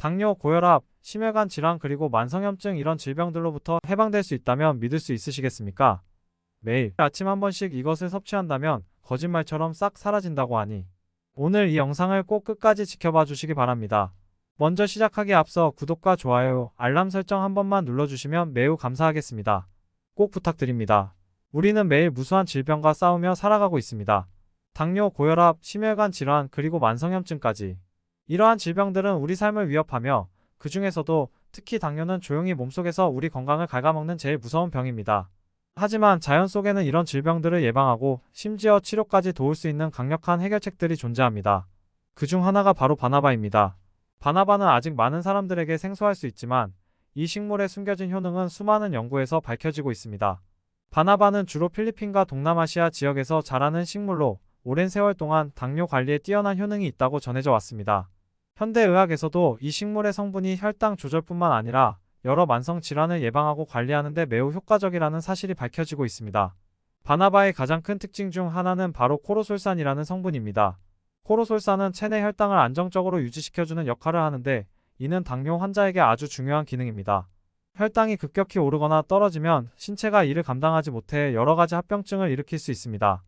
당뇨, 고혈압, 심혈관 질환 그리고 만성염증 이런 질병들로부터 해방될 수 있다면 믿을 수 있으시겠습니까? 매일 아침 한 번씩 이것을 섭취한다면 거짓말처럼 싹 사라진다고 하니 오늘 이 영상을 꼭 끝까지 지켜봐 주시기 바랍니다. 먼저 시작하기에 앞서 구독과 좋아요, 알람 설정 한 번만 눌러주시면 매우 감사하겠습니다. 꼭 부탁드립니다. 우리는 매일 무수한 질병과 싸우며 살아가고 있습니다. 당뇨, 고혈압, 심혈관 질환 그리고 만성염증까지. 이러한 질병들은 우리 삶을 위협하며 그 중에서도 특히 당뇨는 조용히 몸속에서 우리 건강을 갉아먹는 제일 무서운 병입니다. 하지만 자연 속에는 이런 질병들을 예방하고 심지어 치료까지 도울 수 있는 강력한 해결책들이 존재합니다. 그 중 하나가 바로 바나바입니다. 바나바는 아직 많은 사람들에게 생소할 수 있지만 이 식물의 숨겨진 효능은 수많은 연구에서 밝혀지고 있습니다. 바나바는 주로 필리핀과 동남아시아 지역에서 자라는 식물로 오랜 세월 동안 당뇨 관리에 뛰어난 효능이 있다고 전해져 왔습니다. 현대의학에서도 이 식물의 성분이 혈당 조절뿐만 아니라 여러 만성 질환을 예방하고 관리하는 데 매우 효과적이라는 사실이 밝혀지고 있습니다. 바나바의 가장 큰 특징 중 하나는 바로 코르솔산이라는 성분입니다. 코르솔산은 체내 혈당을 안정적으로 유지시켜주는 역할을 하는데 이는 당뇨 환자에게 아주 중요한 기능입니다. 혈당이 급격히 오르거나 떨어지면 신체가 이를 감당하지 못해 여러 가지 합병증을 일으킬 수 있습니다.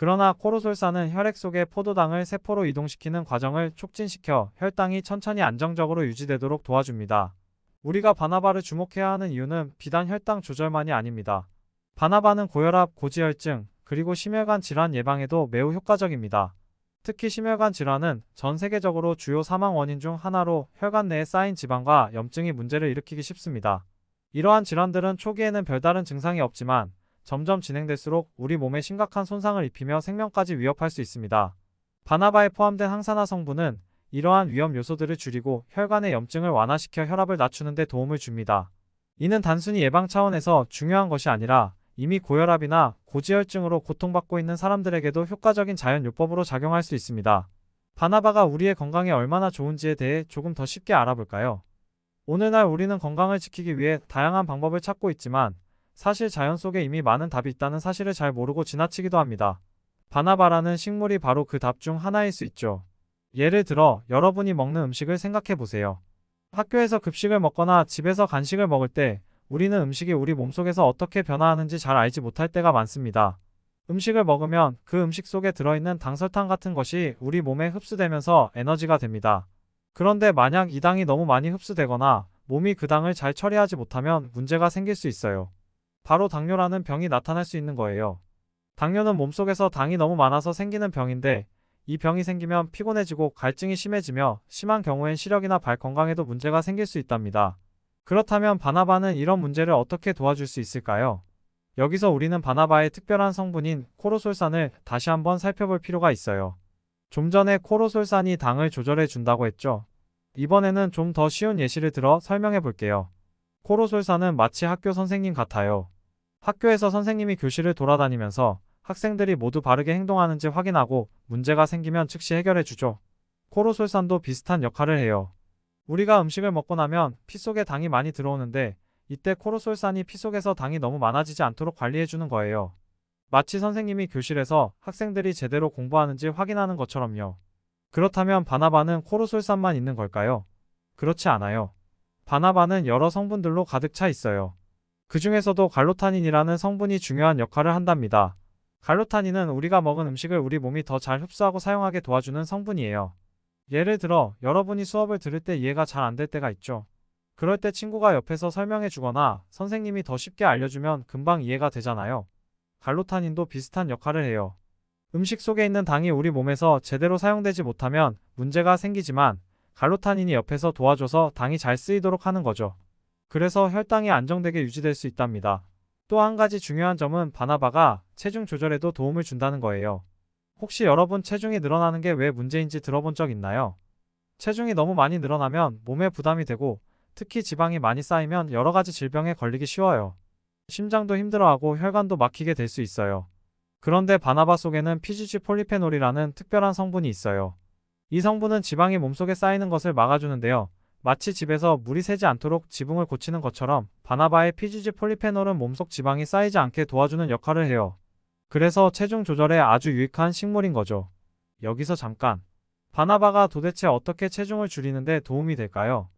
그러나 코르솔산은 혈액 속의 포도당을 세포로 이동시키는 과정을 촉진시켜 혈당이 천천히 안정적으로 유지되도록 도와줍니다. 우리가 바나바를 주목해야 하는 이유는 비단 혈당 조절만이 아닙니다. 바나바는 고혈압, 고지혈증, 그리고 심혈관 질환 예방에도 매우 효과적입니다. 특히 심혈관 질환은 전 세계적으로 주요 사망 원인 중 하나로 혈관 내에 쌓인 지방과 염증이 문제를 일으키기 쉽습니다. 이러한 질환들은 초기에는 별다른 증상이 없지만 점점 진행될수록 우리 몸에 심각한 손상을 입히며 생명까지 위협할 수 있습니다. 바나바에 포함된 항산화 성분은 이러한 위험 요소들을 줄이고 혈관의 염증을 완화시켜 혈압을 낮추는 데 도움을 줍니다. 이는 단순히 예방 차원에서 중요한 것이 아니라 이미 고혈압이나 고지혈증으로 고통받고 있는 사람들에게도 효과적인 자연요법으로 작용할 수 있습니다. 바나바가 우리의 건강에 얼마나 좋은지에 대해 조금 더 쉽게 알아볼까요? 오늘날 우리는 건강을 지키기 위해 다양한 방법을 찾고 있지만 사실 자연 속에 이미 많은 답이 있다는 사실을 잘 모르고 지나치기도 합니다. 바나바라는 식물이 바로 그 답 중 하나일 수 있죠. 예를 들어 여러분이 먹는 음식을 생각해 보세요. 학교에서 급식을 먹거나 집에서 간식을 먹을 때 우리는 음식이 우리 몸속에서 어떻게 변화하는지 잘 알지 못할 때가 많습니다. 음식을 먹으면 그 음식 속에 들어있는 당설탕 같은 것이 우리 몸에 흡수되면서 에너지가 됩니다. 그런데 만약 이 당이 너무 많이 흡수되거나 몸이 그 당을 잘 처리하지 못하면 문제가 생길 수 있어요. 바로 당뇨라는 병이 나타날 수 있는 거예요. 당뇨는 몸속에서 당이 너무 많아서 생기는 병인데 이 병이 생기면 피곤해지고 갈증이 심해지며 심한 경우엔 시력이나 발 건강에도 문제가 생길 수 있답니다. 그렇다면 바나바는 이런 문제를 어떻게 도와줄 수 있을까요? 여기서 우리는 바나바의 특별한 성분인 코르솔산을 다시 한번 살펴볼 필요가 있어요. 좀 전에 코르솔산이 당을 조절해 준다고 했죠. 이번에는 좀 더 쉬운 예시를 들어 설명해 볼게요. 코르솔산은 마치 학교 선생님 같아요. 학교에서 선생님이 교실을 돌아다니면서 학생들이 모두 바르게 행동하는지 확인하고 문제가 생기면 즉시 해결해 주죠. 코르솔산도 비슷한 역할을 해요. 우리가 음식을 먹고 나면 피 속에 당이 많이 들어오는데 이때 코르솔산이 피 속에서 당이 너무 많아지지 않도록 관리해 주는 거예요. 마치 선생님이 교실에서 학생들이 제대로 공부하는지 확인하는 것처럼요. 그렇다면 바나바는 코르솔산만 있는 걸까요? 그렇지 않아요. 바나바는 여러 성분들로 가득 차 있어요. 그 중에서도 갈로타닌이라는 성분이 중요한 역할을 한답니다. 갈로타닌은 우리가 먹은 음식을 우리 몸이 더 잘 흡수하고 사용하게 도와주는 성분이에요. 예를 들어 여러분이 수업을 들을 때 이해가 잘 안 될 때가 있죠. 그럴 때 친구가 옆에서 설명해 주거나 선생님이 더 쉽게 알려주면 금방 이해가 되잖아요. 갈로타닌도 비슷한 역할을 해요. 음식 속에 있는 당이 우리 몸에서 제대로 사용되지 못하면 문제가 생기지만 갈로타닌이 옆에서 도와줘서 당이 잘 쓰이도록 하는 거죠. 그래서 혈당이 안정되게 유지될 수 있답니다. 또 한 가지 중요한 점은 바나바가 체중 조절에도 도움을 준다는 거예요. 혹시 여러분 체중이 늘어나는 게 왜 문제인지 들어본 적 있나요? 체중이 너무 많이 늘어나면 몸에 부담이 되고 특히 지방이 많이 쌓이면 여러 가지 질병에 걸리기 쉬워요. 심장도 힘들어하고 혈관도 막히게 될 수 있어요. 그런데 바나바 속에는 PGG 폴리페놀이라는 특별한 성분이 있어요. 이 성분은 지방이 몸속에 쌓이는 것을 막아주는데요. 마치 집에서 물이 새지 않도록 지붕을 고치는 것처럼 바나바의 PGG 폴리페놀은 몸속 지방이 쌓이지 않게 도와주는 역할을 해요. 그래서 체중 조절에 아주 유익한 식물인 거죠. 여기서 잠깐. 바나바가 도대체 어떻게 체중을 줄이는데 도움이 될까요?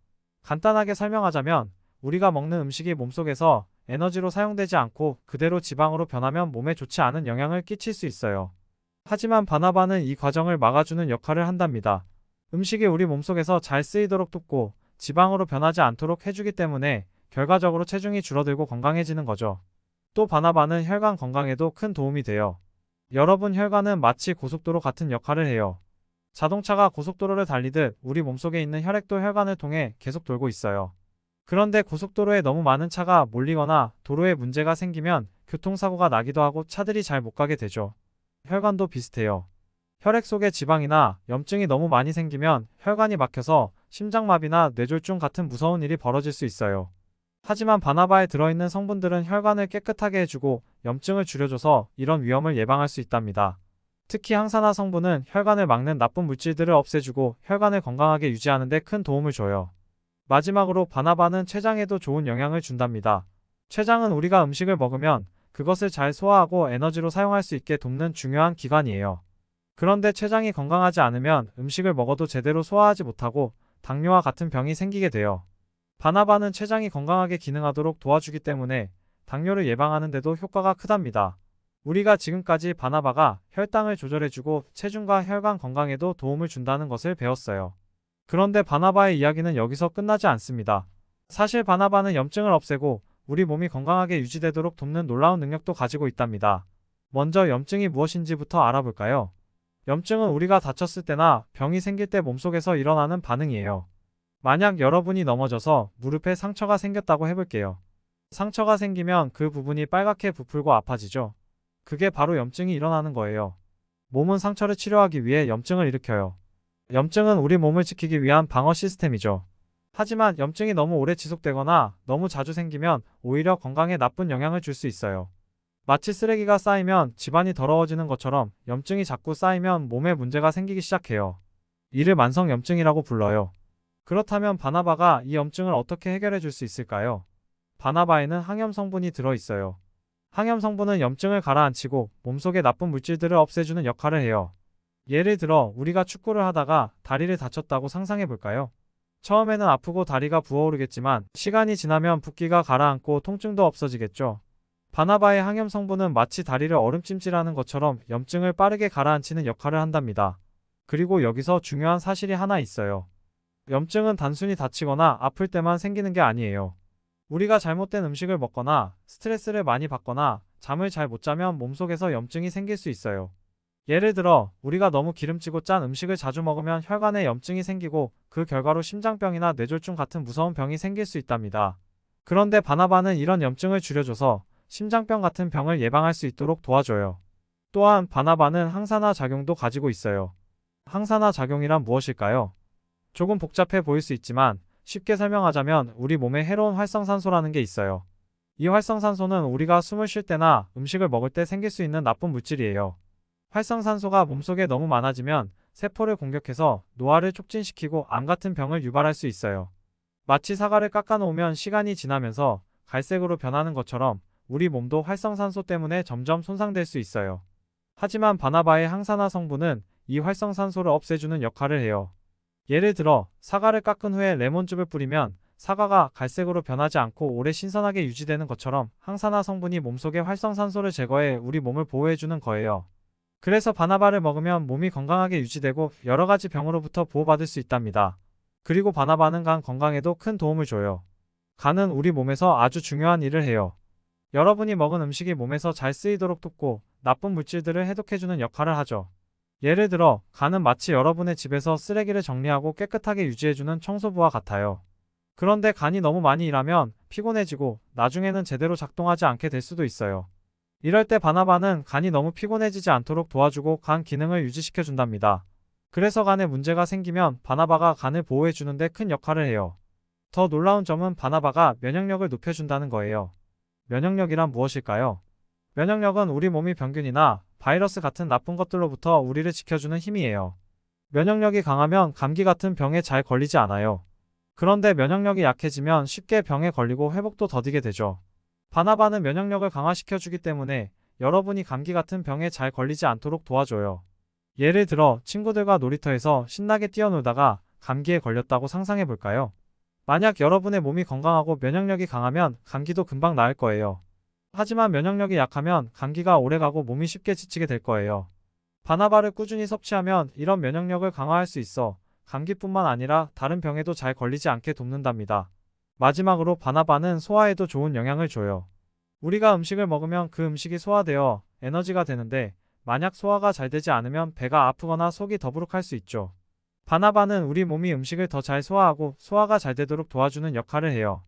간단하게 설명하자면 우리가 먹는 음식이 몸속에서 에너지로 사용되지 않고 그대로 지방으로 변하면 몸에 좋지 않은 영향을 끼칠 수 있어요. 하지만 바나바는 이 과정을 막아주는 역할을 한답니다. 음식이 우리 몸속에서 잘 쓰이도록 돕고 지방으로 변하지 않도록 해주기 때문에 결과적으로 체중이 줄어들고 건강해지는 거죠. 또 바나바는 혈관 건강에도 큰 도움이 돼요. 여러분, 혈관은 마치 고속도로 같은 역할을 해요. 자동차가 고속도로를 달리듯 우리 몸속에 있는 혈액도 혈관을 통해 계속 돌고 있어요. 그런데 고속도로에 너무 많은 차가 몰리거나 도로에 문제가 생기면 교통사고가 나기도 하고 차들이 잘 못 가게 되죠. 혈관도 비슷해요. 혈액 속에 지방이나 염증이 너무 많이 생기면 혈관이 막혀서 심장마비나 뇌졸중 같은 무서운 일이 벌어질 수 있어요. 하지만 바나바에 들어있는 성분들은 혈관을 깨끗하게 해주고 염증을 줄여줘서 이런 위험을 예방할 수 있답니다. 특히 항산화 성분은 혈관을 막는 나쁜 물질들을 없애주고 혈관을 건강하게 유지하는 데 큰 도움을 줘요. 마지막으로 바나바는 췌장에도 좋은 영향을 준답니다. 췌장은 우리가 음식을 먹으면 그것을 잘 소화하고 에너지로 사용할 수 있게 돕는 중요한 기관이에요. 그런데 췌장이 건강하지 않으면 음식을 먹어도 제대로 소화하지 못하고 당뇨와 같은 병이 생기게 돼요. 바나바는 췌장이 건강하게 기능하도록 도와주기 때문에 당뇨를 예방하는 데도 효과가 크답니다. 우리가 지금까지 바나바가 혈당을 조절해주고 체중과 혈관 건강에도 도움을 준다는 것을 배웠어요. 그런데 바나바의 이야기는 여기서 끝나지 않습니다. 사실 바나바는 염증을 없애고 우리 몸이 건강하게 유지되도록 돕는 놀라운 능력도 가지고 있답니다. 먼저 염증이 무엇인지부터 알아볼까요? 염증은 우리가 다쳤을 때나 병이 생길 때 몸속에서 일어나는 반응이에요. 만약 여러분이 넘어져서 무릎에 상처가 생겼다고 해볼게요. 상처가 생기면 그 부분이 빨갛게 부풀고 아파지죠. 그게 바로 염증이 일어나는 거예요. 몸은 상처를 치료하기 위해 염증을 일으켜요. 염증은 우리 몸을 지키기 위한 방어 시스템이죠. 하지만 염증이 너무 오래 지속되거나 너무 자주 생기면 오히려 건강에 나쁜 영향을 줄 수 있어요. 마치 쓰레기가 쌓이면 집안이 더러워지는 것처럼 염증이 자꾸 쌓이면 몸에 문제가 생기기 시작해요. 이를 만성염증이라고 불러요. 그렇다면 바나바가 이 염증을 어떻게 해결해 줄 수 있을까요? 바나바에는 항염 성분이 들어있어요. 항염 성분은 염증을 가라앉히고 몸속의 나쁜 물질들을 없애주는 역할을 해요. 예를 들어 우리가 축구를 하다가 다리를 다쳤다고 상상해 볼까요? 처음에는 아프고 다리가 부어오르겠지만 시간이 지나면 붓기가 가라앉고 통증도 없어지겠죠. 바나바의 항염 성분은 마치 다리를 얼음찜질하는 것처럼 염증을 빠르게 가라앉히는 역할을 한답니다. 그리고 여기서 중요한 사실이 하나 있어요. 염증은 단순히 다치거나 아플 때만 생기는 게 아니에요. 우리가 잘못된 음식을 먹거나 스트레스를 많이 받거나 잠을 잘 못 자면 몸속에서 염증이 생길 수 있어요. 예를 들어 우리가 너무 기름지고 짠 음식을 자주 먹으면 혈관에 염증이 생기고 그 결과로 심장병이나 뇌졸중 같은 무서운 병이 생길 수 있답니다. 그런데 바나바는 이런 염증을 줄여줘서 심장병 같은 병을 예방할 수 있도록 도와줘요. 또한 바나바는 항산화 작용도 가지고 있어요. 항산화 작용이란 무엇일까요? 조금 복잡해 보일 수 있지만 쉽게 설명하자면 우리 몸에 해로운 활성산소라는 게 있어요. 이 활성산소는 우리가 숨을 쉴 때나 음식을 먹을 때 생길 수 있는 나쁜 물질이에요. 활성산소가 몸속에 너무 많아지면 세포를 공격해서 노화를 촉진시키고 암 같은 병을 유발할 수 있어요. 마치 사과를 깎아놓으면 시간이 지나면서 갈색으로 변하는 것처럼 우리 몸도 활성산소 때문에 점점 손상될 수 있어요. 하지만 바나바의 항산화 성분은 이 활성산소를 없애주는 역할을 해요. 예를 들어 사과를 깎은 후에 레몬즙을 뿌리면 사과가 갈색으로 변하지 않고 오래 신선하게 유지되는 것처럼 항산화 성분이 몸속의 활성산소를 제거해 우리 몸을 보호해주는 거예요. 그래서 바나바를 먹으면 몸이 건강하게 유지되고 여러 가지 병으로부터 보호받을 수 있답니다. 그리고 바나바는 간 건강에도 큰 도움을 줘요. 간은 우리 몸에서 아주 중요한 일을 해요. 여러분이 먹은 음식이 몸에서 잘 쓰이도록 돕고 나쁜 물질들을 해독해주는 역할을 하죠. 예를 들어 간은 마치 여러분의 집에서 쓰레기를 정리하고 깨끗하게 유지해주는 청소부와 같아요. 그런데 간이 너무 많이 일하면 피곤해지고 나중에는 제대로 작동하지 않게 될 수도 있어요. 이럴 때 바나바는 간이 너무 피곤해지지 않도록 도와주고 간 기능을 유지시켜준답니다. 그래서 간에 문제가 생기면 바나바가 간을 보호해주는데 큰 역할을 해요. 더 놀라운 점은 바나바가 면역력을 높여준다는 거예요. 면역력이란 무엇일까요? 면역력은 우리 몸이 병균이나 바이러스 같은 나쁜 것들로부터 우리를 지켜주는 힘이에요. 면역력이 강하면 감기 같은 병에 잘 걸리지 않아요. 그런데 면역력이 약해지면 쉽게 병에 걸리고 회복도 더디게 되죠. 바나바는 면역력을 강화시켜주기 때문에 여러분이 감기 같은 병에 잘 걸리지 않도록 도와줘요. 예를 들어 친구들과 놀이터에서 신나게 뛰어놀다가 감기에 걸렸다고 상상해 볼까요? 만약 여러분의 몸이 건강하고 면역력이 강하면 감기도 금방 나을 거예요. 하지만 면역력이 약하면 감기가 오래가고 몸이 쉽게 지치게 될 거예요. 바나바를 꾸준히 섭취하면 이런 면역력을 강화할 수 있어 감기뿐만 아니라 다른 병에도 잘 걸리지 않게 돕는답니다. 마지막으로 바나바는 소화에도 좋은 영향을 줘요. 우리가 음식을 먹으면 그 음식이 소화되어 에너지가 되는데 만약 소화가 잘 되지 않으면 배가 아프거나 속이 더부룩할 수 있죠. 바나바는 우리 몸이 음식을 더 잘 소화하고 소화가 잘 되도록 도와주는 역할을 해요.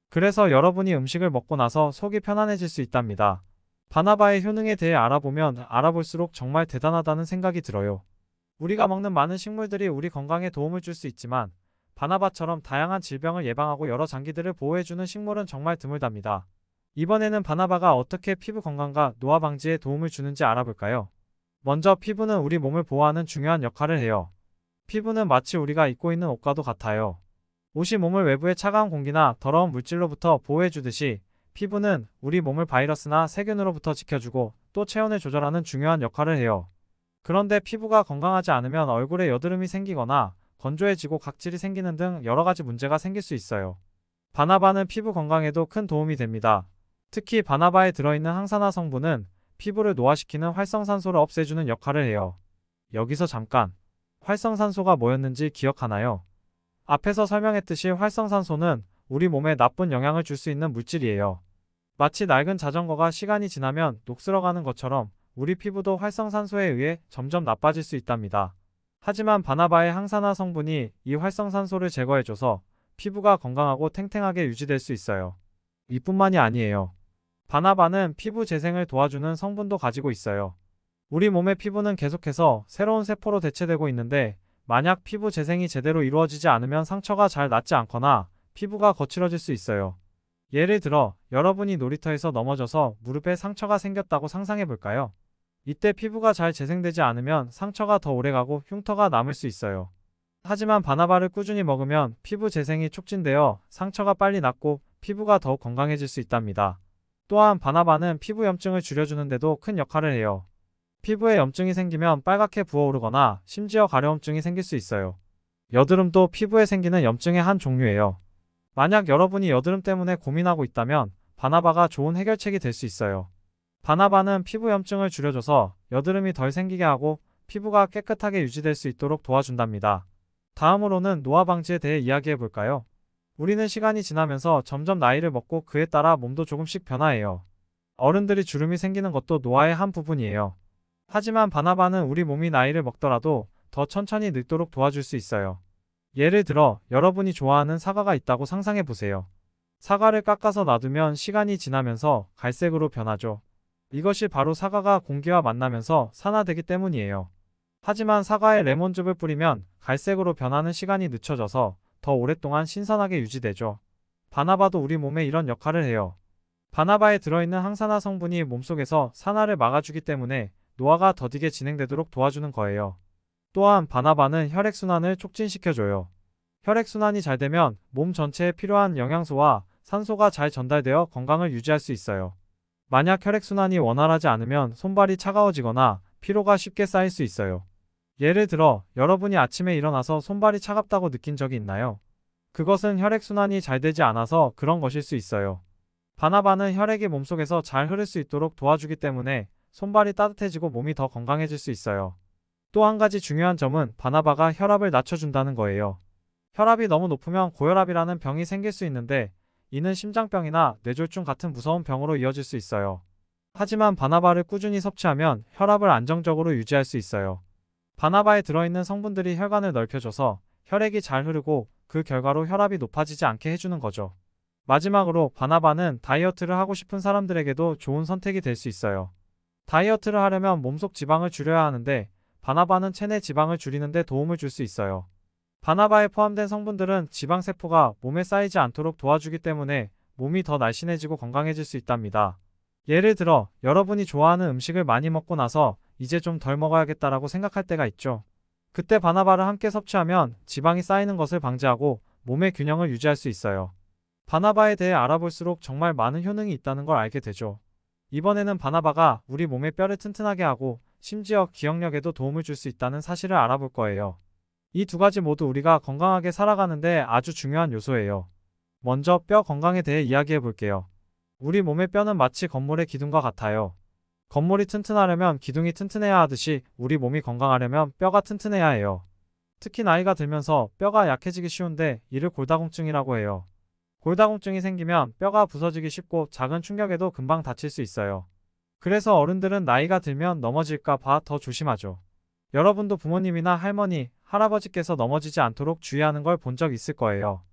그래서 여러분이 음식을 먹고 나서 속이 편안해질 수 있답니다. 바나바의 효능에 대해 알아보면 알아볼수록 정말 대단하다는 생각이 들어요. 우리가 먹는 많은 식물들이 우리 건강에 도움을 줄 수 있지만 바나바처럼 다양한 질병을 예방하고 여러 장기들을 보호해주는 식물은 정말 드물답니다. 이번에는 바나바가 어떻게 피부 건강과 노화 방지에 도움을 주는지 알아볼까요? 먼저 피부는 우리 몸을 보호하는 중요한 역할을 해요. 피부는 마치 우리가 입고 있는 옷과도 같아요. 옷이 몸을 외부의 차가운 공기나 더러운 물질로부터 보호해주듯이 피부는 우리 몸을 바이러스나 세균으로부터 지켜주고 또 체온을 조절하는 중요한 역할을 해요. 그런데 피부가 건강하지 않으면 얼굴에 여드름이 생기거나 건조해지고 각질이 생기는 등 여러 가지 문제가 생길 수 있어요. 바나바는 피부 건강에도 큰 도움이 됩니다. 특히 바나바에 들어있는 항산화 성분은 피부를 노화시키는 활성산소를 없애주는 역할을 해요. 여기서 잠깐, 활성산소가 뭐였는지 기억하나요? 앞에서 설명했듯이 활성산소는 우리 몸에 나쁜 영향을 줄 수 있는 물질이에요. 마치 낡은 자전거가 시간이 지나면 녹슬어가는 것처럼 우리 피부도 활성산소에 의해 점점 나빠질 수 있답니다. 하지만 바나바의 항산화 성분이 이 활성산소를 제거해줘서 피부가 건강하고 탱탱하게 유지될 수 있어요. 이뿐만이 아니에요. 바나바는 피부 재생을 도와주는 성분도 가지고 있어요. 우리 몸의 피부는 계속해서 새로운 세포로 대체되고 있는데 만약 피부 재생이 제대로 이루어지지 않으면 상처가 잘 낫지 않거나 피부가 거칠어질 수 있어요. 예를 들어 여러분이 놀이터에서 넘어져서 무릎에 상처가 생겼다고 상상해 볼까요? 이때 피부가 잘 재생되지 않으면 상처가 더 오래가고 흉터가 남을 수 있어요. 하지만 바나바를 꾸준히 먹으면 피부 재생이 촉진되어 상처가 빨리 낫고 피부가 더욱 건강해질 수 있답니다. 또한 바나바는 피부 염증을 줄여주는 데도 큰 역할을 해요. 피부에 염증이 생기면 빨갛게 부어오르거나 심지어 가려움증이 생길 수 있어요. 여드름도 피부에 생기는 염증의 한 종류예요. 만약 여러분이 여드름 때문에 고민하고 있다면 바나바가 좋은 해결책이 될 수 있어요. 바나바는 피부 염증을 줄여줘서 여드름이 덜 생기게 하고 피부가 깨끗하게 유지될 수 있도록 도와준답니다. 다음으로는 노화 방지에 대해 이야기해 볼까요? 우리는 시간이 지나면서 점점 나이를 먹고 그에 따라 몸도 조금씩 변화해요. 어른들이 주름이 생기는 것도 노화의 한 부분이에요. 하지만 바나바는 우리 몸이 나이를 먹더라도 더 천천히 늙도록 도와줄 수 있어요. 예를 들어 여러분이 좋아하는 사과가 있다고 상상해 보세요. 사과를 깎아서 놔두면 시간이 지나면서 갈색으로 변하죠. 이것이 바로 사과가 공기와 만나면서 산화되기 때문이에요. 하지만 사과에 레몬즙을 뿌리면 갈색으로 변하는 시간이 늦춰져서 더 오랫동안 신선하게 유지되죠. 바나바도 우리 몸에 이런 역할을 해요. 바나바에 들어있는 항산화 성분이 몸속에서 산화를 막아주기 때문에 노화가 더디게 진행되도록 도와주는 거예요. 또한 바나바는 혈액순환을 촉진시켜줘요. 혈액순환이 잘 되면 몸 전체에 필요한 영양소와 산소가 잘 전달되어 건강을 유지할 수 있어요. 만약 혈액순환이 원활하지 않으면 손발이 차가워지거나 피로가 쉽게 쌓일 수 있어요. 예를 들어 여러분이 아침에 일어나서 손발이 차갑다고 느낀 적이 있나요? 그것은 혈액순환이 잘 되지 않아서 그런 것일 수 있어요. 바나바는 혈액이 몸속에서 잘 흐를 수 있도록 도와주기 때문에 손발이 따뜻해지고 몸이 더 건강해질 수 있어요. 또 한 가지 중요한 점은 바나바가 혈압을 낮춰준다는 거예요. 혈압이 너무 높으면 고혈압이라는 병이 생길 수 있는데 이는 심장병이나 뇌졸중 같은 무서운 병으로 이어질 수 있어요. 하지만 바나바를 꾸준히 섭취하면 혈압을 안정적으로 유지할 수 있어요. 바나바에 들어있는 성분들이 혈관을 넓혀줘서 혈액이 잘 흐르고 그 결과로 혈압이 높아지지 않게 해주는 거죠. 마지막으로 바나바는 다이어트를 하고 싶은 사람들에게도 좋은 선택이 될 수 있어요. 다이어트를 하려면 몸속 지방을 줄여야 하는데 바나바는 체내 지방을 줄이는 데 도움을 줄 수 있어요. 바나바에 포함된 성분들은 지방세포가 몸에 쌓이지 않도록 도와주기 때문에 몸이 더 날씬해지고 건강해질 수 있답니다. 예를 들어 여러분이 좋아하는 음식을 많이 먹고 나서 이제 좀 덜 먹어야겠다라고 생각할 때가 있죠. 그때 바나바를 함께 섭취하면 지방이 쌓이는 것을 방지하고 몸의 균형을 유지할 수 있어요. 바나바에 대해 알아볼수록 정말 많은 효능이 있다는 걸 알게 되죠. 이번에는 바나바가 우리 몸의 뼈를 튼튼하게 하고 심지어 기억력에도 도움을 줄 수 있다는 사실을 알아볼 거예요. 이 두 가지 모두 우리가 건강하게 살아가는데 아주 중요한 요소예요. 먼저 뼈 건강에 대해 이야기해 볼게요. 우리 몸의 뼈는 마치 건물의 기둥과 같아요. 건물이 튼튼하려면 기둥이 튼튼해야 하듯이 우리 몸이 건강하려면 뼈가 튼튼해야 해요. 특히 나이가 들면서 뼈가 약해지기 쉬운데 이를 골다공증이라고 해요. 골다공증이 생기면 뼈가 부서지기 쉽고 작은 충격에도 금방 다칠 수 있어요. 그래서 어른들은 나이가 들면 넘어질까 봐 더 조심하죠. 여러분도 부모님이나 할머니, 할아버지께서 넘어지지 않도록 주의하는 걸 본 적 있을 거예요.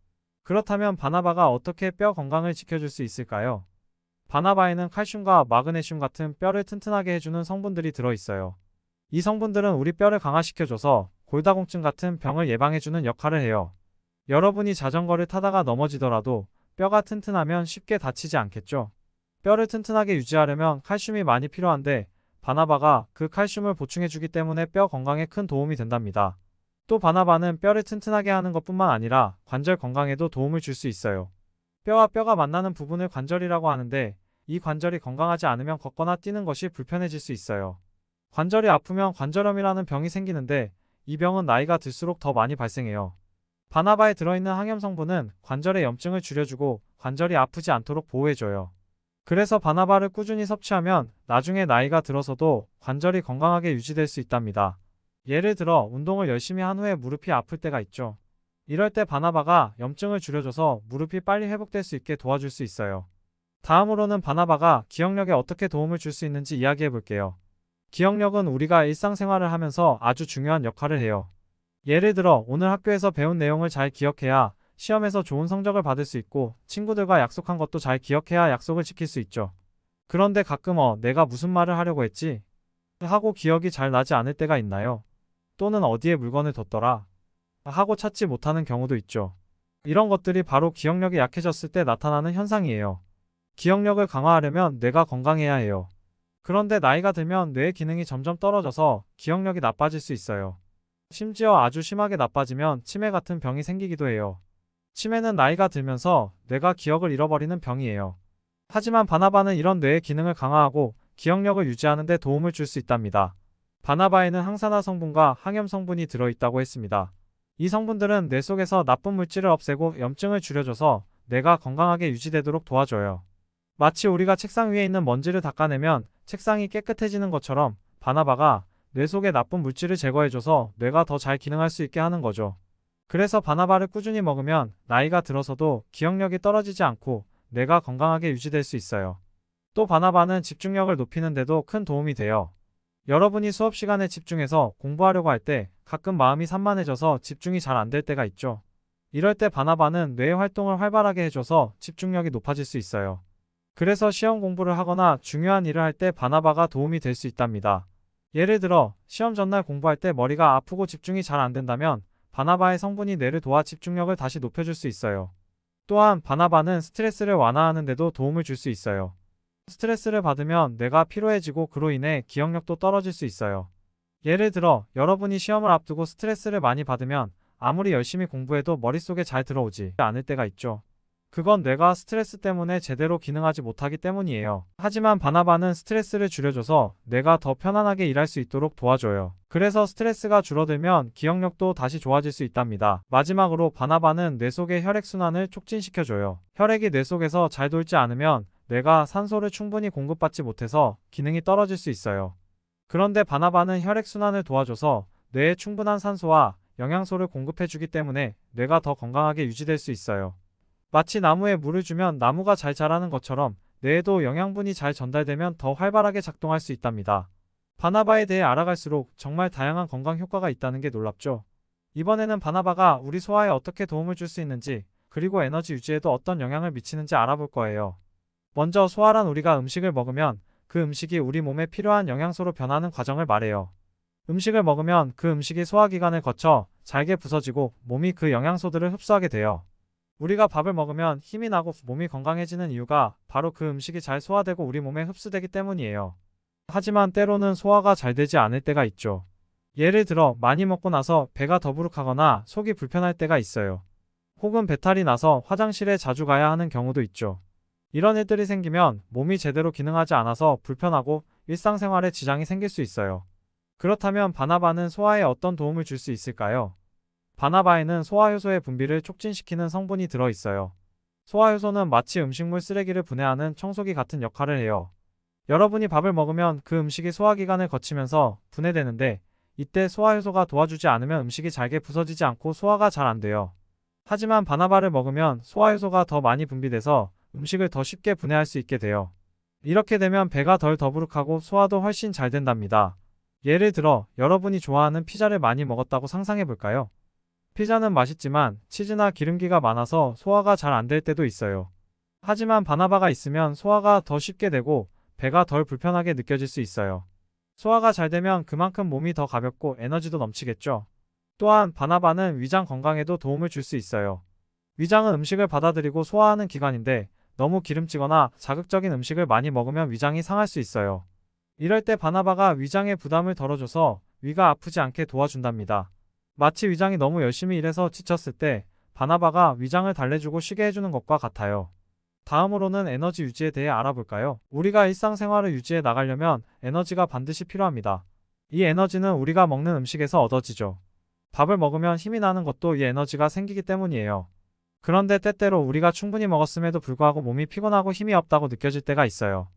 그렇다면 바나바가 어떻게 뼈 건강을 지켜줄 수 있을까요? 바나바에는 칼슘과 마그네슘 같은 뼈를 튼튼하게 해주는 성분들이 들어있어요. 이 성분들은 우리 뼈를 강화시켜줘서 골다공증 같은 병을 예방해주는 역할을 해요. 여러분이 자전거를 타다가 넘어지더라도 뼈가 튼튼하면 쉽게 다치지 않겠죠? 뼈를 튼튼하게 유지하려면 칼슘이 많이 필요한데 바나바가 그 칼슘을 보충해주기 때문에 뼈 건강에 큰 도움이 된답니다. 또 바나바는 뼈를 튼튼하게 하는 것뿐만 아니라 관절 건강에도 도움을 줄 수 있어요. 뼈와 뼈가 만나는 부분을 관절이라고 하는데 이 관절이 건강하지 않으면 걷거나 뛰는 것이 불편해질 수 있어요. 관절이 아프면 관절염이라는 병이 생기는데 이 병은 나이가 들수록 더 많이 발생해요. 바나바에 들어있는 항염 성분은 관절의 염증을 줄여주고 관절이 아프지 않도록 보호해줘요. 그래서 바나바를 꾸준히 섭취하면 나중에 나이가 들어서도 관절이 건강하게 유지될 수 있답니다. 예를 들어 운동을 열심히 한 후에 무릎이 아플 때가 있죠. 이럴 때 바나바가 염증을 줄여줘서 무릎이 빨리 회복될 수 있게 도와줄 수 있어요. 다음으로는 바나바가 기억력에 어떻게 도움을 줄 수 있는지 이야기해 볼게요. 기억력은 우리가 일상생활을 하면서 아주 중요한 역할을 해요. 예를 들어 오늘 학교에서 배운 내용을 잘 기억해야 시험에서 좋은 성적을 받을 수 있고 친구들과 약속한 것도 잘 기억해야 약속을 지킬 수 있죠. 그런데 가끔 내가 무슨 말을 하려고 했지? 하고 기억이 잘 나지 않을 때가 있나요? 또는 어디에 물건을 뒀더라? 하고 찾지 못하는 경우도 있죠. 이런 것들이 바로 기억력이 약해졌을 때 나타나는 현상이에요. 기억력을 강화하려면 뇌가 건강해야 해요. 그런데 나이가 들면 뇌의 기능이 점점 떨어져서 기억력이 나빠질 수 있어요. 심지어 아주 심하게 나빠지면 치매 같은 병이 생기기도 해요. 치매는 나이가 들면서 뇌가 기억을 잃어버리는 병이에요. 하지만 바나바는 이런 뇌의 기능을 강화하고 기억력을 유지하는 데 도움을 줄 수 있답니다. 바나바에는 항산화 성분과 항염 성분이 들어있다고 했습니다. 이 성분들은 뇌 속에서 나쁜 물질을 없애고 염증을 줄여줘서 뇌가 건강하게 유지되도록 도와줘요. 마치 우리가 책상 위에 있는 먼지를 닦아내면 책상이 깨끗해지는 것처럼 바나바가 뇌 속의 나쁜 물질을 제거해줘서 뇌가 더 잘 기능할 수 있게 하는 거죠. 그래서 바나바를 꾸준히 먹으면 나이가 들어서도 기억력이 떨어지지 않고 뇌가 건강하게 유지될 수 있어요. 또 바나바는 집중력을 높이는 데도 큰 도움이 돼요. 여러분이 수업 시간에 집중해서 공부하려고 할 때 가끔 마음이 산만해져서 집중이 잘 안 될 때가 있죠. 이럴 때 바나바는 뇌의 활동을 활발하게 해줘서 집중력이 높아질 수 있어요. 그래서 시험 공부를 하거나 중요한 일을 할 때 바나바가 도움이 될 수 있답니다. 예를 들어 시험 전날 공부할 때 머리가 아프고 집중이 잘 안 된다면 바나바의 성분이 뇌를 도와 집중력을 다시 높여줄 수 있어요. 또한 바나바는 스트레스를 완화하는 데도 도움을 줄 수 있어요. 스트레스를 받으면 뇌가 피로해지고 그로 인해 기억력도 떨어질 수 있어요. 예를 들어 여러분이 시험을 앞두고 스트레스를 많이 받으면 아무리 열심히 공부해도 머릿속에 잘 들어오지 않을 때가 있죠. 그건 뇌가 스트레스 때문에 제대로 기능하지 못하기 때문이에요. 하지만 바나바는 스트레스를 줄여줘서 뇌가 더 편안하게 일할 수 있도록 도와줘요. 그래서 스트레스가 줄어들면 기억력도 다시 좋아질 수 있답니다. 마지막으로 바나바는 뇌 속의 혈액순환을 촉진시켜줘요. 혈액이 뇌 속에서 잘 돌지 않으면 뇌가 산소를 충분히 공급받지 못해서 기능이 떨어질 수 있어요. 그런데 바나바는 혈액순환을 도와줘서 뇌에 충분한 산소와 영양소를 공급해주기 때문에 뇌가 더 건강하게 유지될 수 있어요. 마치 나무에 물을 주면 나무가 잘 자라는 것처럼 뇌에도 영양분이 잘 전달되면 더 활발하게 작동할 수 있답니다. 바나바에 대해 알아갈수록 정말 다양한 건강 효과가 있다는 게 놀랍죠. 이번에는 바나바가 우리 소화에 어떻게 도움을 줄 수 있는지 그리고 에너지 유지에도 어떤 영향을 미치는지 알아볼 거예요. 먼저 소화란 우리가 음식을 먹으면 그 음식이 우리 몸에 필요한 영양소로 변하는 과정을 말해요. 음식을 먹으면 그 음식이 소화기관을 거쳐 잘게 부서지고 몸이 그 영양소들을 흡수하게 돼요. 우리가 밥을 먹으면 힘이 나고 몸이 건강해지는 이유가 바로 그 음식이 잘 소화되고 우리 몸에 흡수되기 때문이에요. 하지만 때로는 소화가 잘 되지 않을 때가 있죠. 예를 들어 많이 먹고 나서 배가 더부룩하거나 속이 불편할 때가 있어요. 혹은 배탈이 나서 화장실에 자주 가야 하는 경우도 있죠. 이런 일들이 생기면 몸이 제대로 기능하지 않아서 불편하고 일상생활에 지장이 생길 수 있어요. 그렇다면 바나바는 소화에 어떤 도움을 줄 수 있을까요? 바나바에는 소화효소의 분비를 촉진시키는 성분이 들어있어요. 소화효소는 마치 음식물 쓰레기를 분해하는 청소기 같은 역할을 해요. 여러분이 밥을 먹으면 그 음식이 소화기관을 거치면서 분해되는데 이때 소화효소가 도와주지 않으면 음식이 잘게 부서지지 않고 소화가 잘 안 돼요. 하지만 바나바를 먹으면 소화효소가 더 많이 분비돼서 음식을 더 쉽게 분해할 수 있게 돼요. 이렇게 되면 배가 덜 더부룩하고 소화도 훨씬 잘 된답니다. 예를 들어 여러분이 좋아하는 피자를 많이 먹었다고 상상해 볼까요? 피자는 맛있지만 치즈나 기름기가 많아서 소화가 잘 안 될 때도 있어요. 하지만 바나바가 있으면 소화가 더 쉽게 되고 배가 덜 불편하게 느껴질 수 있어요. 소화가 잘 되면 그만큼 몸이 더 가볍고 에너지도 넘치겠죠. 또한 바나바는 위장 건강에도 도움을 줄 수 있어요. 위장은 음식을 받아들이고 소화하는 기관인데 너무 기름지거나 자극적인 음식을 많이 먹으면 위장이 상할 수 있어요. 이럴 때 바나바가 위장의 부담을 덜어줘서 위가 아프지 않게 도와준답니다. 마치 위장이 너무 열심히 일해서 지쳤을 때 바나바가 위장을 달래주고 쉬게 해주는 것과 같아요. 다음으로는 에너지 유지에 대해 알아볼까요? 우리가 일상생활을 유지해 나가려면 에너지가 반드시 필요합니다. 이 에너지는 우리가 먹는 음식에서 얻어지죠. 밥을 먹으면 힘이 나는 것도 이 에너지가 생기기 때문이에요. 그런데 때때로 우리가 충분히 먹었음에도 불구하고 몸이 피곤하고 힘이 없다고 느껴질 때가 있어요.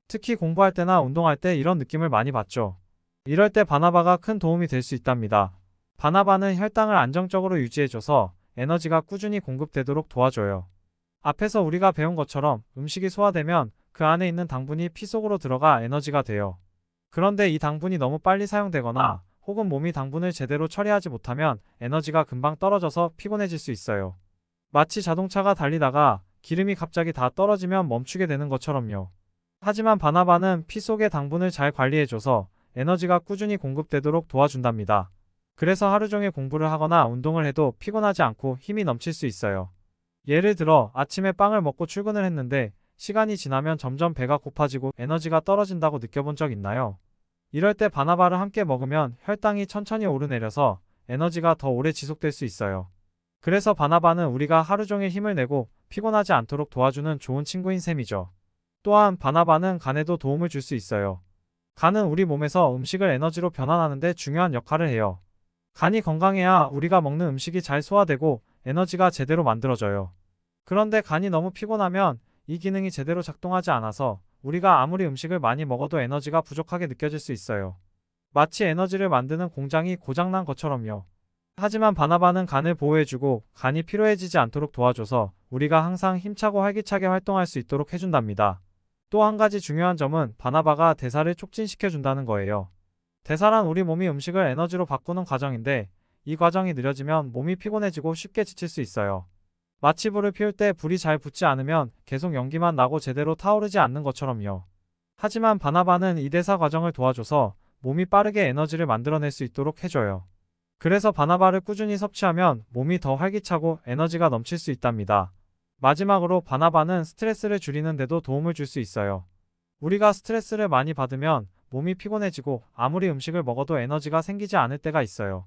특히 공부할 때나 운동할 때 이런 느낌을 많이 받죠. 이럴 때 바나바가 큰 도움이 될 수 있답니다. 바나바는 혈당을 안정적으로 유지해줘서 에너지가 꾸준히 공급되도록 도와줘요. 앞에서 우리가 배운 것처럼 음식이 소화되면 그 안에 있는 당분이 피 속으로 들어가 에너지가 돼요. 그런데 이 당분이 너무 빨리 사용되거나 혹은 몸이 당분을 제대로 처리하지 못하면 에너지가 금방 떨어져서 피곤해질 수 있어요. 마치 자동차가 달리다가 기름이 갑자기 다 떨어지면 멈추게 되는 것처럼요. 하지만 바나바는 피 속의 당분을 잘 관리해줘서 에너지가 꾸준히 공급되도록 도와준답니다. 그래서 하루 종일 공부를 하거나 운동을 해도 피곤하지 않고 힘이 넘칠 수 있어요. 예를 들어 아침에 빵을 먹고 출근을 했는데 시간이 지나면 점점 배가 고파지고 에너지가 떨어진다고 느껴본 적 있나요? 이럴 때 바나바를 함께 먹으면 혈당이 천천히 오르내려서 에너지가 더 오래 지속될 수 있어요. 그래서 바나바는 우리가 하루 종일 힘을 내고 피곤하지 않도록 도와주는 좋은 친구인 셈이죠. 또한 바나바는 간에도 도움을 줄 수 있어요. 간은 우리 몸에서 음식을 에너지로 변환하는 데 중요한 역할을 해요. 간이 건강해야 우리가 먹는 음식이 잘 소화되고 에너지가 제대로 만들어져요. 그런데 간이 너무 피곤하면 이 기능이 제대로 작동하지 않아서 우리가 아무리 음식을 많이 먹어도 에너지가 부족하게 느껴질 수 있어요. 마치 에너지를 만드는 공장이 고장난 것처럼요. 하지만 바나바는 간을 보호해주고 간이 피로해지지 않도록 도와줘서 우리가 항상 힘차고 활기차게 활동할 수 있도록 해준답니다. 또 한 가지 중요한 점은 바나바가 대사를 촉진시켜준다는 거예요. 대사란 우리 몸이 음식을 에너지로 바꾸는 과정인데 이 과정이 느려지면 몸이 피곤해지고 쉽게 지칠 수 있어요. 마치 불을 피울 때 불이 잘 붙지 않으면 계속 연기만 나고 제대로 타오르지 않는 것처럼요. 하지만 바나바는 이 대사 과정을 도와줘서 몸이 빠르게 에너지를 만들어낼 수 있도록 해줘요. 그래서 바나바를 꾸준히 섭취하면 몸이 더 활기차고 에너지가 넘칠 수 있답니다. 마지막으로 바나바는 스트레스를 줄이는 데도 도움을 줄 수 있어요. 우리가 스트레스를 많이 받으면 몸이 피곤해지고 아무리 음식을 먹어도 에너지가 생기지 않을 때가 있어요.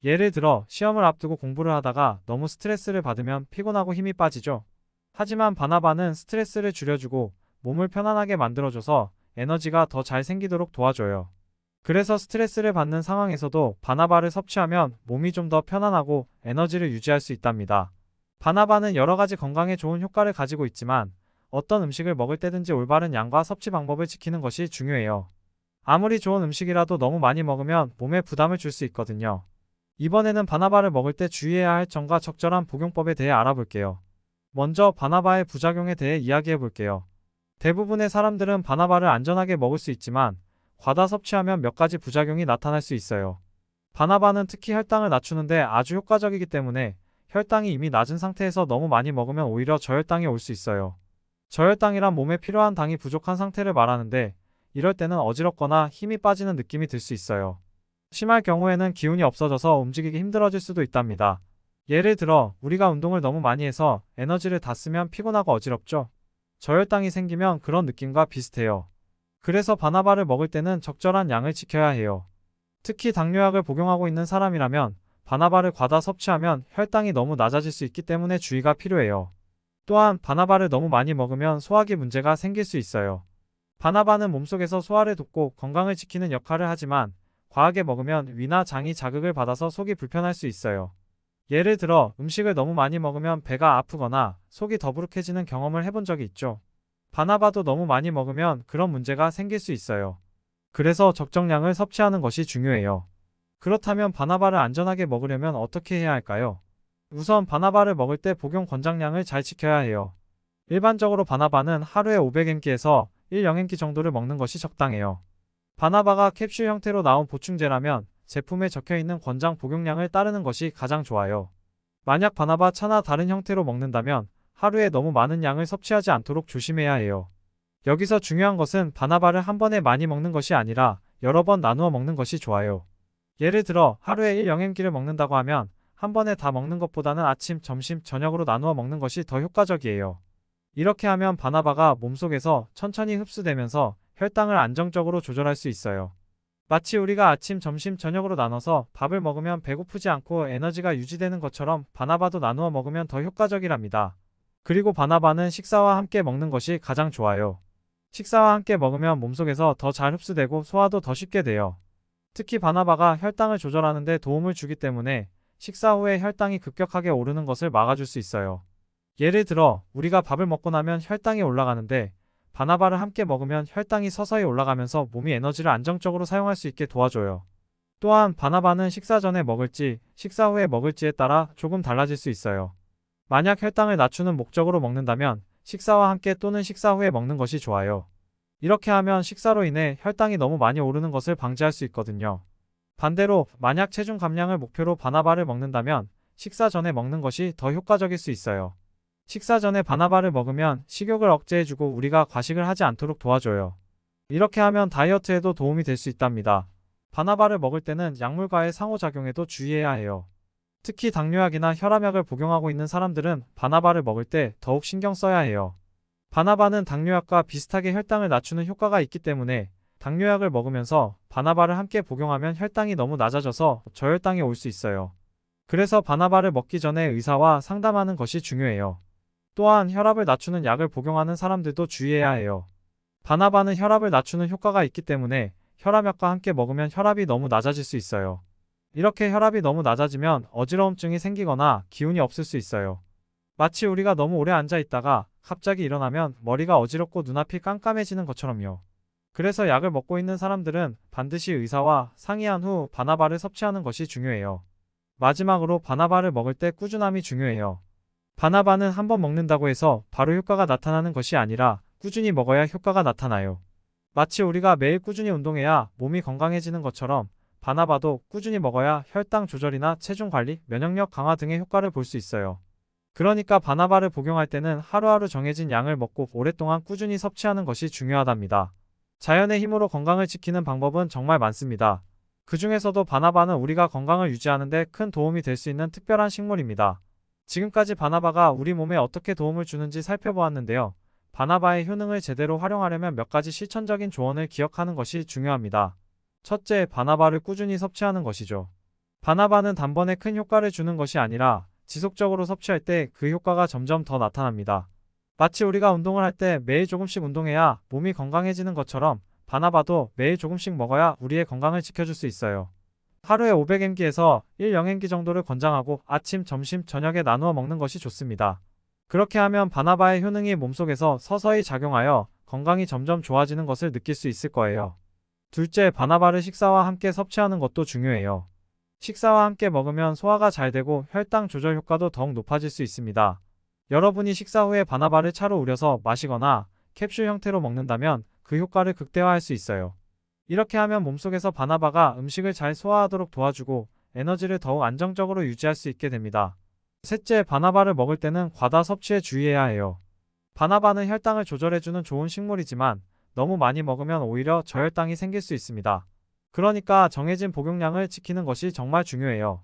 예를 들어 시험을 앞두고 공부를 하다가 너무 스트레스를 받으면 피곤하고 힘이 빠지죠. 하지만 바나바는 스트레스를 줄여주고 몸을 편안하게 만들어줘서 에너지가 더 잘 생기도록 도와줘요. 그래서 스트레스를 받는 상황에서도 바나바를 섭취하면 몸이 좀 더 편안하고 에너지를 유지할 수 있답니다. 바나바는 여러 가지 건강에 좋은 효과를 가지고 있지만 어떤 음식을 먹을 때든지 올바른 양과 섭취 방법을 지키는 것이 중요해요. 아무리 좋은 음식이라도 너무 많이 먹으면 몸에 부담을 줄 수 있거든요. 이번에는 바나바를 먹을 때 주의해야 할 점과 적절한 복용법에 대해 알아볼게요. 먼저 바나바의 부작용에 대해 이야기해 볼게요. 대부분의 사람들은 바나바를 안전하게 먹을 수 있지만 과다 섭취하면 몇 가지 부작용이 나타날 수 있어요. 바나바는 특히 혈당을 낮추는데 아주 효과적이기 때문에 혈당이 이미 낮은 상태에서 너무 많이 먹으면 오히려 저혈당이 올 수 있어요. 저혈당이란 몸에 필요한 당이 부족한 상태를 말하는데 이럴 때는 어지럽거나 힘이 빠지는 느낌이 들 수 있어요. 심할 경우에는 기운이 없어져서 움직이기 힘들어질 수도 있답니다. 예를 들어 우리가 운동을 너무 많이 해서 에너지를 다 쓰면 피곤하고 어지럽죠. 저혈당이 생기면 그런 느낌과 비슷해요. 그래서 바나바를 먹을 때는 적절한 양을 지켜야 해요. 특히 당뇨약을 복용하고 있는 사람이라면 바나바를 과다 섭취하면 혈당이 너무 낮아질 수 있기 때문에 주의가 필요해요. 또한 바나바를 너무 많이 먹으면 소화기 문제가 생길 수 있어요. 바나바는 몸속에서 소화를 돕고 건강을 지키는 역할을 하지만 과하게 먹으면 위나 장이 자극을 받아서 속이 불편할 수 있어요. 예를 들어 음식을 너무 많이 먹으면 배가 아프거나 속이 더부룩해지는 경험을 해본 적이 있죠. 바나바도 너무 많이 먹으면 그런 문제가 생길 수 있어요. 그래서 적정량을 섭취하는 것이 중요해요. 그렇다면 바나바를 안전하게 먹으려면 어떻게 해야 할까요? 우선 바나바를 먹을 때 복용 권장량을 잘 지켜야 해요. 일반적으로 바나바는 하루에 500mg에서 1영mg 정도를 먹는 것이 적당해요. 바나바가 캡슐 형태로 나온 보충제라면 제품에 적혀있는 권장 복용량을 따르는 것이 가장 좋아요. 만약 바나바 차나 다른 형태로 먹는다면 하루에 너무 많은 양을 섭취하지 않도록 조심해야 해요. 여기서 중요한 것은 바나바를 한 번에 많이 먹는 것이 아니라 여러 번 나누어 먹는 것이 좋아요. 예를 들어 하루에 1영mg를 먹는다고 하면 한 번에 다 먹는 것보다는 아침, 점심, 저녁으로 나누어 먹는 것이 더 효과적이에요. 이렇게 하면 바나바가 몸속에서 천천히 흡수되면서 혈당을 안정적으로 조절할 수 있어요. 마치 우리가 아침, 점심, 저녁으로 나눠서 밥을 먹으면 배고프지 않고 에너지가 유지되는 것처럼 바나바도 나누어 먹으면 더 효과적이랍니다. 그리고 바나바는 식사와 함께 먹는 것이 가장 좋아요. 식사와 함께 먹으면 몸속에서 더 잘 흡수되고 소화도 더 쉽게 돼요. 특히 바나바가 혈당을 조절하는 데 도움을 주기 때문에 식사 후에 혈당이 급격하게 오르는 것을 막아줄 수 있어요. 예를 들어 우리가 밥을 먹고 나면 혈당이 올라가는데 바나바를 함께 먹으면 혈당이 서서히 올라가면서 몸이 에너지를 안정적으로 사용할 수 있게 도와줘요. 또한 바나바는 식사 전에 먹을지 식사 후에 먹을지에 따라 조금 달라질 수 있어요. 만약 혈당을 낮추는 목적으로 먹는다면 식사와 함께 또는 식사 후에 먹는 것이 좋아요. 이렇게 하면 식사로 인해 혈당이 너무 많이 오르는 것을 방지할 수 있거든요. 반대로 만약 체중 감량을 목표로 바나바를 먹는다면 식사 전에 먹는 것이 더 효과적일 수 있어요. 식사 전에 바나바를 먹으면 식욕을 억제해주고 우리가 과식을 하지 않도록 도와줘요. 이렇게 하면 다이어트에도 도움이 될 수 있답니다. 바나바를 먹을 때는 약물과의 상호작용에도 주의해야 해요. 특히 당뇨약이나 혈압약을 복용하고 있는 사람들은 바나바를 먹을 때 더욱 신경 써야 해요. 바나바는 당뇨약과 비슷하게 혈당을 낮추는 효과가 있기 때문에 당뇨약을 먹으면서 바나바를 함께 복용하면 혈당이 너무 낮아져서 저혈당이 올 수 있어요. 그래서 바나바를 먹기 전에 의사와 상담하는 것이 중요해요. 또한 혈압을 낮추는 약을 복용하는 사람들도 주의해야 해요. 바나바는 혈압을 낮추는 효과가 있기 때문에 혈압약과 함께 먹으면 혈압이 너무 낮아질 수 있어요. 이렇게 혈압이 너무 낮아지면 어지러움증이 생기거나 기운이 없을 수 있어요. 마치 우리가 너무 오래 앉아 있다가 갑자기 일어나면 머리가 어지럽고 눈앞이 깜깜해지는 것처럼요. 그래서 약을 먹고 있는 사람들은 반드시 의사와 상의한 후 바나바를 섭취하는 것이 중요해요. 마지막으로 바나바를 먹을 때 꾸준함이 중요해요. 바나바는 한 번 먹는다고 해서 바로 효과가 나타나는 것이 아니라 꾸준히 먹어야 효과가 나타나요. 마치 우리가 매일 꾸준히 운동해야 몸이 건강해지는 것처럼 바나바도 꾸준히 먹어야 혈당 조절이나 체중 관리, 면역력 강화 등의 효과를 볼 수 있어요. 그러니까 바나바를 복용할 때는 하루하루 정해진 양을 먹고 오랫동안 꾸준히 섭취하는 것이 중요하답니다. 자연의 힘으로 건강을 지키는 방법은 정말 많습니다. 그 중에서도 바나바는 우리가 건강을 유지하는 데 큰 도움이 될 수 있는 특별한 식물입니다. 지금까지 바나바가 우리 몸에 어떻게 도움을 주는지 살펴보았는데요. 바나바의 효능을 제대로 활용하려면 몇 가지 실천적인 조언을 기억하는 것이 중요합니다. 첫째, 바나바를 꾸준히 섭취하는 것이죠. 바나바는 단번에 큰 효과를 주는 것이 아니라 지속적으로 섭취할 때 그 효과가 점점 더 나타납니다. 마치 우리가 운동을 할 때 매일 조금씩 운동해야 몸이 건강해지는 것처럼 바나바도 매일 조금씩 먹어야 우리의 건강을 지켜줄 수 있어요. 하루에 500mg에서 1영mg 정도를 권장하고 아침, 점심, 저녁에 나누어 먹는 것이 좋습니다. 그렇게 하면 바나바의 효능이 몸속에서 서서히 작용하여 건강이 점점 좋아지는 것을 느낄 수 있을 거예요. 둘째, 바나바를 식사와 함께 섭취하는 것도 중요해요. 식사와 함께 먹으면 소화가 잘 되고 혈당 조절 효과도 더욱 높아질 수 있습니다. 여러분이 식사 후에 바나바를 차로 우려서 마시거나 캡슐 형태로 먹는다면 그 효과를 극대화할 수 있어요. 이렇게 하면 몸속에서 바나바가 음식을 잘 소화하도록 도와주고 에너지를 더욱 안정적으로 유지할 수 있게 됩니다. 셋째, 바나바를 먹을 때는 과다 섭취에 주의해야 해요. 바나바는 혈당을 조절해주는 좋은 식물이지만 너무 많이 먹으면 오히려 저혈당이 생길 수 있습니다. 그러니까 정해진 복용량을 지키는 것이 정말 중요해요.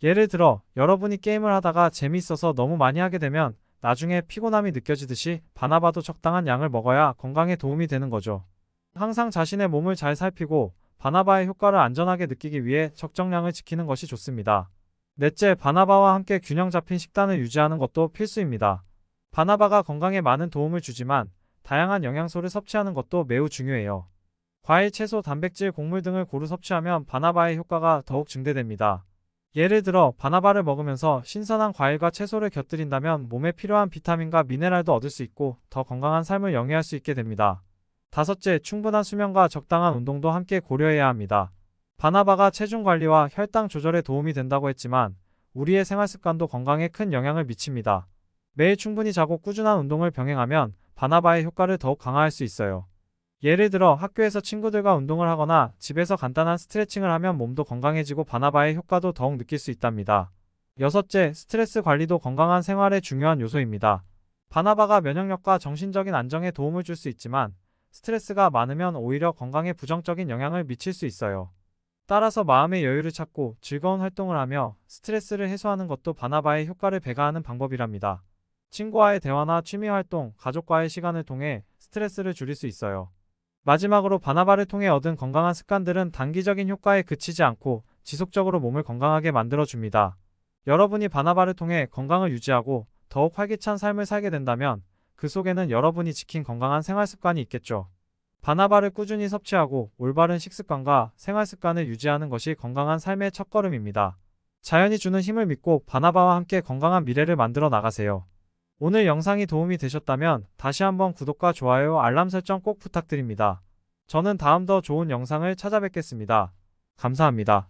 예를 들어 여러분이 게임을 하다가 재미있어서 너무 많이 하게 되면 나중에 피곤함이 느껴지듯이 바나바도 적당한 양을 먹어야 건강에 도움이 되는 거죠. 항상 자신의 몸을 잘 살피고 바나바의 효과를 안전하게 느끼기 위해 적정량을 지키는 것이 좋습니다. 넷째, 바나바와 함께 균형 잡힌 식단을 유지하는 것도 필수입니다. 바나바가 건강에 많은 도움을 주지만 다양한 영양소를 섭취하는 것도 매우 중요해요. 과일, 채소, 단백질, 곡물 등을 고루 섭취하면 바나바의 효과가 더욱 증대됩니다. 예를 들어 바나바를 먹으면서 신선한 과일과 채소를 곁들인다면 몸에 필요한 비타민과 미네랄도 얻을 수 있고 더 건강한 삶을 영위할 수 있게 됩니다. 다섯째, 충분한 수면과 적당한 운동도 함께 고려해야 합니다. 바나바가 체중 관리와 혈당 조절에 도움이 된다고 했지만 우리의 생활 습관도 건강에 큰 영향을 미칩니다. 매일 충분히 자고 꾸준한 운동을 병행하면 바나바의 효과를 더욱 강화할 수 있어요. 예를 들어 학교에서 친구들과 운동을 하거나 집에서 간단한 스트레칭을 하면 몸도 건강해지고 바나바의 효과도 더욱 느낄 수 있답니다. 여섯째, 스트레스 관리도 건강한 생활의 중요한 요소입니다. 바나바가 면역력과 정신적인 안정에 도움을 줄 수 있지만 스트레스가 많으면 오히려 건강에 부정적인 영향을 미칠 수 있어요. 따라서 마음의 여유를 찾고 즐거운 활동을 하며 스트레스를 해소하는 것도 바나바의 효과를 배가하는 방법이랍니다. 친구와의 대화나 취미 활동, 가족과의 시간을 통해 스트레스를 줄일 수 있어요. 마지막으로 바나바를 통해 얻은 건강한 습관들은 단기적인 효과에 그치지 않고 지속적으로 몸을 건강하게 만들어줍니다. 여러분이 바나바를 통해 건강을 유지하고 더욱 활기찬 삶을 살게 된다면 그 속에는 여러분이 지킨 건강한 생활 습관이 있겠죠. 바나바를 꾸준히 섭취하고 올바른 식습관과 생활 습관을 유지하는 것이 건강한 삶의 첫걸음입니다. 자연이 주는 힘을 믿고 바나바와 함께 건강한 미래를 만들어 나가세요. 오늘 영상이 도움이 되셨다면 다시 한번 구독과 좋아요, 알람 설정 꼭 부탁드립니다. 저는 다음 더 좋은 영상을 찾아뵙겠습니다. 감사합니다.